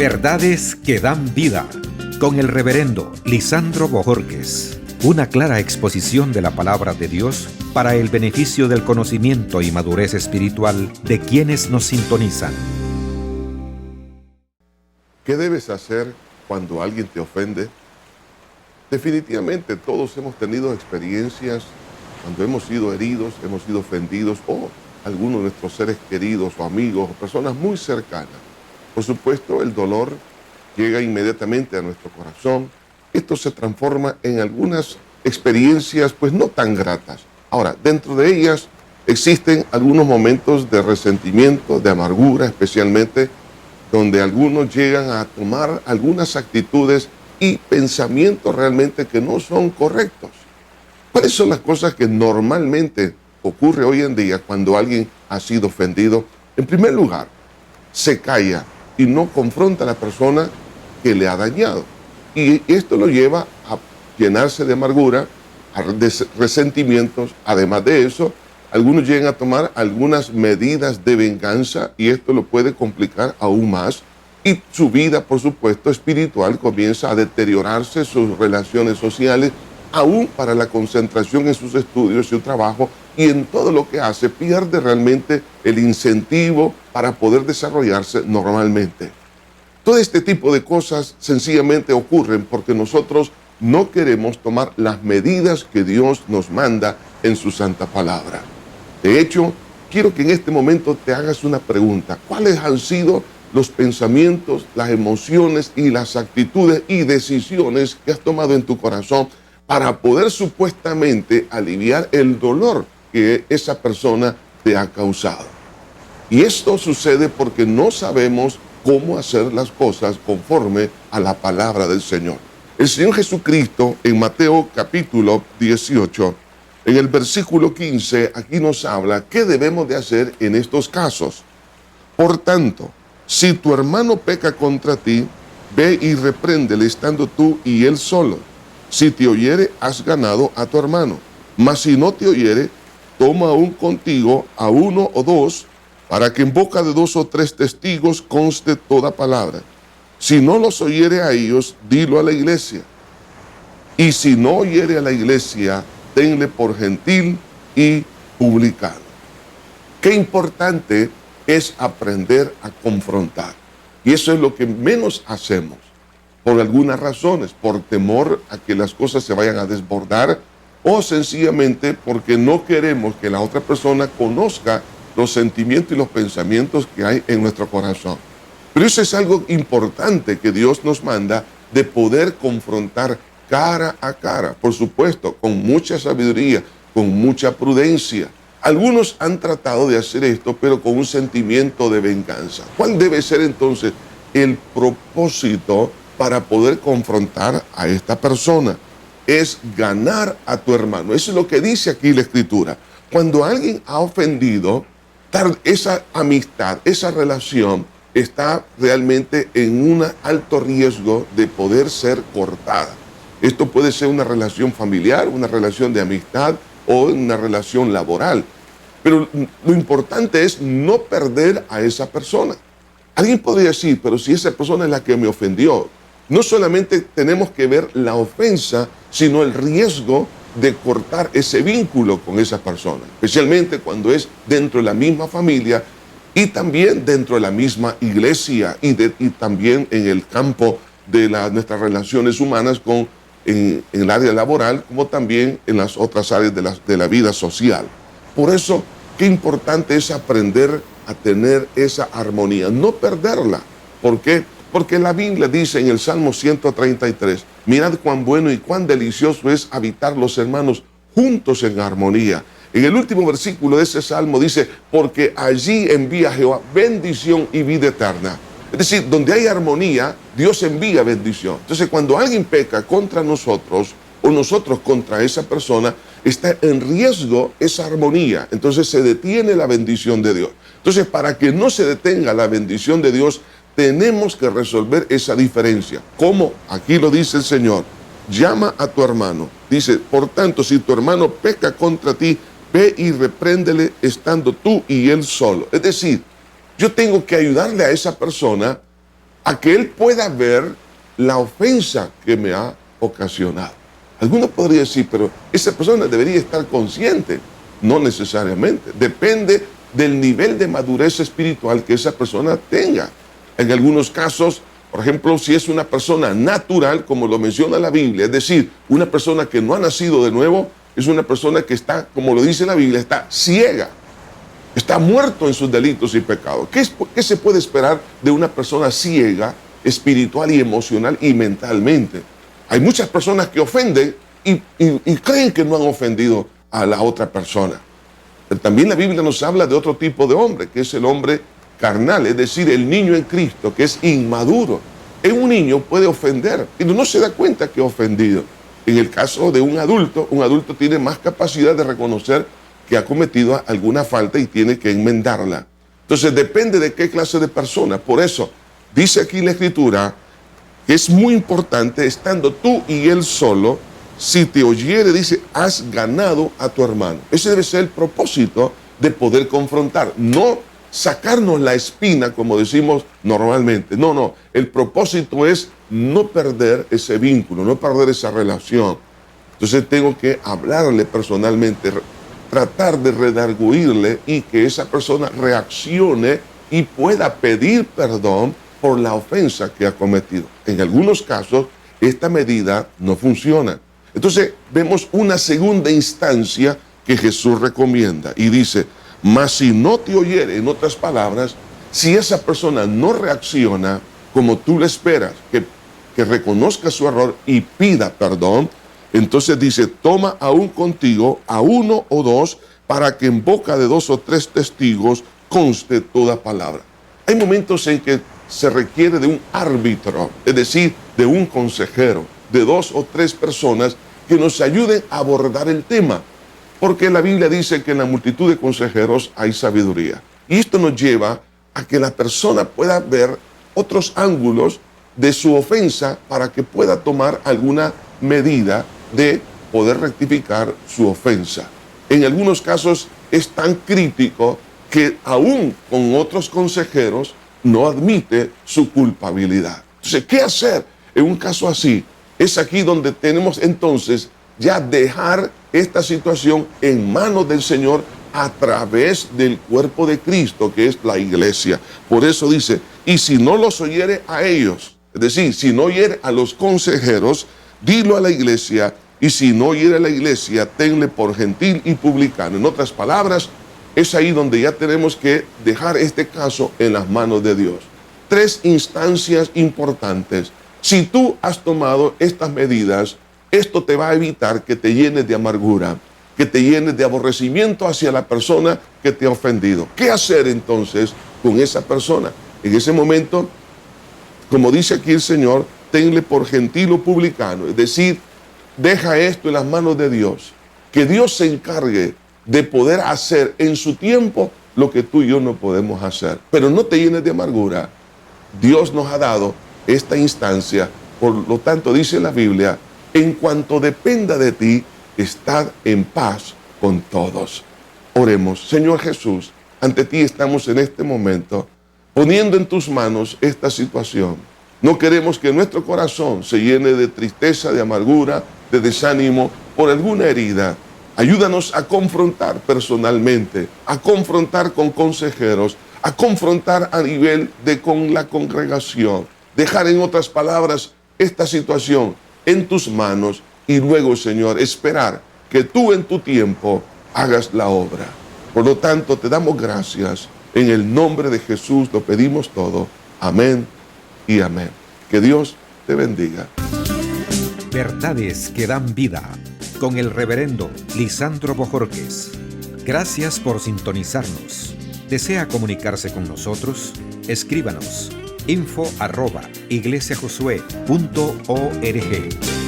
Verdades que dan vida, con el reverendo Lisandro Bojorquez. Una clara exposición de la palabra de Dios para el beneficio del conocimiento y madurez espiritual de quienes nos sintonizan. ¿Qué debes hacer cuando alguien te ofende? Definitivamente todos hemos tenido experiencias cuando hemos sido heridos, hemos sido ofendidos, o algunos de nuestros seres queridos o amigos o personas muy cercanas. Por supuesto, el dolor llega inmediatamente a nuestro corazón. Esto se transforma en algunas experiencias pues no tan gratas. Ahora, dentro de ellas existen algunos momentos de resentimiento, de amargura, especialmente donde algunos llegan a tomar algunas actitudes y pensamientos realmente que no son correctos. ¿Cuáles son las cosas que normalmente ocurre hoy en día cuando alguien ha sido ofendido? En primer lugar, se calla y no confronta a la persona que le ha dañado. Y esto lo lleva a llenarse de amargura, de resentimientos. Además de eso, algunos llegan a tomar algunas medidas de venganza y esto lo puede complicar aún más. Y su vida, por supuesto, espiritual comienza a deteriorarse, sus relaciones sociales, aún para la concentración en sus estudios y su trabajo, y en todo lo que hace pierde realmente el incentivo para poder desarrollarse normalmente. Todo este tipo de cosas sencillamente ocurren porque nosotros no queremos tomar las medidas que Dios nos manda en su santa palabra. De hecho, quiero que en este momento te hagas una pregunta. ¿Cuáles han sido los pensamientos, las emociones y las actitudes y decisiones que has tomado en tu corazón para poder supuestamente aliviar el dolor que esa persona te ha causado? Y esto sucede porque no sabemos cómo hacer las cosas conforme a la palabra del Señor. El Señor Jesucristo en Mateo capítulo 18, en el versículo 15, aquí nos habla qué debemos de hacer en estos casos. Por tanto, si tu hermano peca contra ti, ve y repréndele estando tú y él solo. Si te oyere, has ganado a tu hermano. Mas si no te oyere, toma aún contigo a uno o dos, para que en boca de 2 o 3 testigos conste toda palabra. Si no los oyere a ellos, dilo a la iglesia. Y si no oyere a la iglesia, tenle por gentil y publicano. Qué importante es aprender a confrontar. Y eso es lo que menos hacemos, por algunas razones, por temor a que las cosas se vayan a desbordar, o sencillamente porque no queremos que la otra persona conozca los sentimientos y los pensamientos que hay en nuestro corazón. Pero eso es algo importante que Dios nos manda, de poder confrontar cara a cara, por supuesto, con mucha sabiduría, con mucha prudencia. Algunos han tratado de hacer esto, pero con un sentimiento de venganza. ¿Cuál debe ser entonces el propósito para poder confrontar a esta persona? Es ganar a tu hermano. Eso es lo que dice aquí la Escritura. Cuando alguien ha ofendido, esa amistad, esa relación está realmente en un alto riesgo de poder ser cortada. Esto puede ser una relación familiar, una relación de amistad o una relación laboral. Pero lo importante es no perder a esa persona. Alguien podría decir, pero si esa persona es la que me ofendió, no solamente tenemos que ver la ofensa, sino el riesgo de cortar ese vínculo con esa persona, especialmente cuando es dentro de la misma familia y también dentro de la misma iglesia y también en el campo de nuestras relaciones humanas en el área laboral, como también en las otras áreas de la vida social. Por eso, qué importante es aprender a tener esa armonía, no perderla. ¿Por qué? Porque la Biblia dice en el Salmo 133, mirad cuán bueno y cuán delicioso es habitar los hermanos juntos en armonía. En el último versículo de ese Salmo dice, porque allí envía Jehová bendición y vida eterna. Es decir, donde hay armonía, Dios envía bendición. Entonces, cuando alguien peca contra nosotros o nosotros contra esa persona, está en riesgo esa armonía. Entonces se detiene la bendición de Dios. Entonces, para que no se detenga la bendición de Dios, tenemos que resolver esa diferencia. ¿Cómo? Aquí lo dice el Señor. Llama a tu hermano. Dice, por tanto, si tu hermano peca contra ti, ve y repréndele estando tú y él solo. Es decir, yo tengo que ayudarle a esa persona a que él pueda ver la ofensa que me ha ocasionado. Algunos podrían decir, pero esa persona debería estar consciente. No necesariamente. Depende del nivel de madurez espiritual que esa persona tenga. En algunos casos, por ejemplo, si es una persona natural, como lo menciona la Biblia, es decir, una persona que no ha nacido de nuevo, es una persona que está, como lo dice la Biblia, está ciega, está muerto en sus delitos y pecados. ¿Qué se puede esperar de una persona ciega, espiritual y emocional y mentalmente? Hay muchas personas que ofenden y creen que no han ofendido a la otra persona. Pero también la Biblia nos habla de otro tipo de hombre, que es el hombre carnal, es decir, el niño en Cristo, que es inmaduro. Un niño puede ofender, pero no se da cuenta que ha ofendido. En el caso de un adulto tiene más capacidad de reconocer que ha cometido alguna falta y tiene que enmendarla. Entonces depende de qué clase de persona. Por eso dice aquí la Escritura que es muy importante, estando tú y él solo, si te oyere, dice, has ganado a tu hermano. Ese debe ser el propósito de poder confrontar. No sacarnos la espina, como decimos normalmente. No. El propósito es no perder ese vínculo, no perder esa relación. Entonces tengo que hablarle personalmente, tratar de redarguirle y que esa persona reaccione y pueda pedir perdón por la ofensa que ha cometido. En algunos casos, esta medida no funciona. Entonces, vemos una segunda instancia que Jesús recomienda y dice, mas si no te oyere, en otras palabras, si esa persona no reacciona como tú le esperas, que reconozca su error y pida perdón, entonces dice, toma aún contigo a uno o dos para que en boca de 2 o 3 testigos conste toda palabra. Hay momentos en que se requiere de un árbitro, es decir, de un consejero, de 2 o 3 personas que nos ayuden a abordar el tema. Porque la Biblia dice que en la multitud de consejeros hay sabiduría. Y esto nos lleva a que la persona pueda ver otros ángulos de su ofensa para que pueda tomar alguna medida de poder rectificar su ofensa. En algunos casos es tan crítico que aún con otros consejeros no admite su culpabilidad. Entonces, ¿qué hacer en un caso así? Es aquí donde tenemos entonces ya dejar esta situación en manos del Señor a través del cuerpo de Cristo, que es la iglesia. Por eso dice, y si no los oyere a ellos, es decir, si no oyere a los consejeros, dilo a la iglesia, y si no oyere a la iglesia, tenle por gentil y publicano. En otras palabras, es ahí donde ya tenemos que dejar este caso en las manos de Dios. 3 instancias importantes. Si tú has tomado estas medidas, esto te va a evitar que te llenes de amargura, que te llenes de aborrecimiento hacia la persona que te ha ofendido. ¿Qué hacer entonces con esa persona? En ese momento, como dice aquí el Señor, tenle por gentil o publicano, es decir, deja esto en las manos de Dios, que Dios se encargue de poder hacer en su tiempo lo que tú y yo no podemos hacer. Pero no te llenes de amargura. Dios nos ha dado esta instancia, por lo tanto dice la Biblia, en cuanto dependa de ti, estad en paz con todos. Oremos. Señor Jesús, ante ti estamos en este momento, poniendo en tus manos esta situación. No queremos que nuestro corazón se llene de tristeza, de amargura, de desánimo por alguna herida. Ayúdanos a confrontar personalmente, a confrontar con consejeros, a confrontar a nivel con la congregación. Dejar en otras palabras esta situación en tus manos y luego, Señor, esperar que tú en tu tiempo hagas la obra. Por lo tanto, te damos gracias. En el nombre de Jesús lo pedimos todo. Amén y amén. Que Dios te bendiga. Verdades que dan vida, con el reverendo Lisandro Bojorquez. Gracias por sintonizarnos. ¿Desea comunicarse con nosotros? Escríbanos info@iglesiajosué.org.